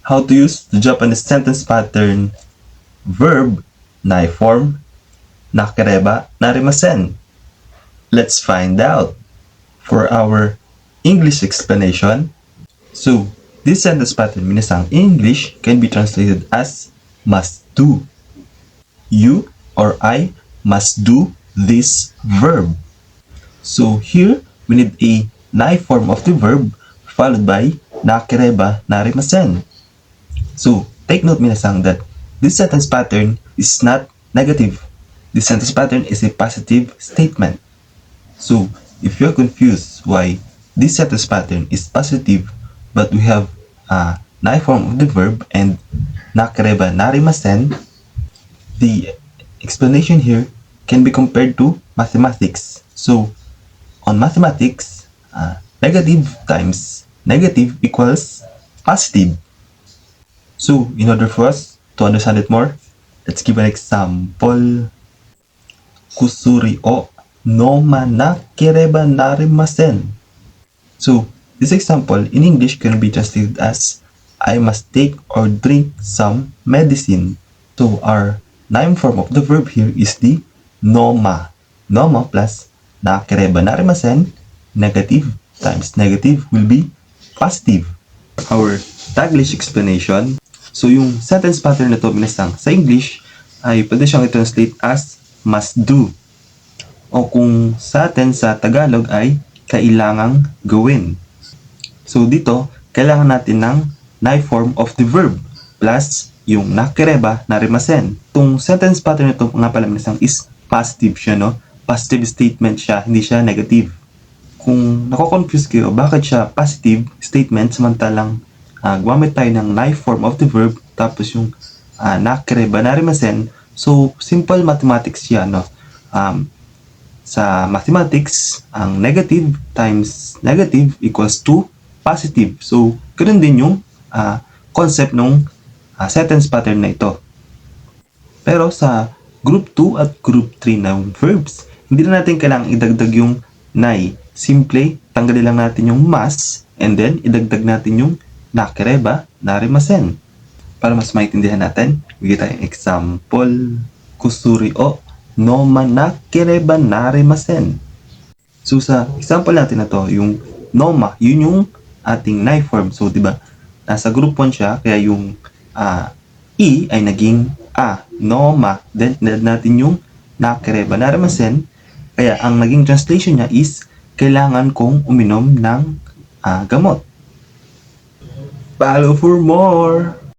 how to use the Japanese sentence pattern verb na form nakereba narimasen. Let's find out. For our English explanation, so this sentence pattern minasang in English can be translated as must do. You or I must do this verb. So here we need a na form of the verb followed by nakereba narimasen. So take note minasang that this sentence pattern is not negative. This sentence pattern is a positive statement. So if you're confused why this sentence pattern is positive but we have a na form of the verb and nakereba narimasen, the explanation here can be compared to mathematics. So on mathematics, negative times negative equals positive. So in order for us to understand it more, let's give an example. Kusuri o noma nakereba narimasen. So this example in English can be translated as I must take or drink some medicine. So our noun form of the verb here is the noma. Noma plus nakereba narimasen, negative times negative will be positive. Our Taglish explanation. So yung sentence pattern na to minasang sa English ay pwede siyang i-translate as must do. O kung sa atin sa Tagalog ay kailangang gawin. So dito, kailangan natin ng na form of the verb plus yung nakereba narimasen. Itong sentence pattern na ito nga pala minasang is positive siya, no? Positive statement siya, hindi siya negative. Kung nako-confuse kayo, bakit siya positive statement samantalang gumamit tayo ng na form of the verb tapos yung nakereba narimasen. So simple mathematics siya, no? Sa mathematics, ang negative times negative equals to positive. So, ganoon din yung concept ng sentence pattern na ito. Pero sa group 2 at group 3 ng verbs, hindi na natin kailangang idagdag yung nai. Simple, tanggalin lang natin yung mas and then idagdag natin yung nakereba narimasen. Para mas maintindihan natin, bigyan tayong example. Kusuri o noma nakereba narimasen. So sa example natin na to, yung noma, yun yung ating na form. So diba, nasa group 1 siya, kaya yung i ay naging noma. Then add natin yung nakereba narimasen. Kaya ang naging translation niya is kailangan kong uminom ng gamot. Follow for more!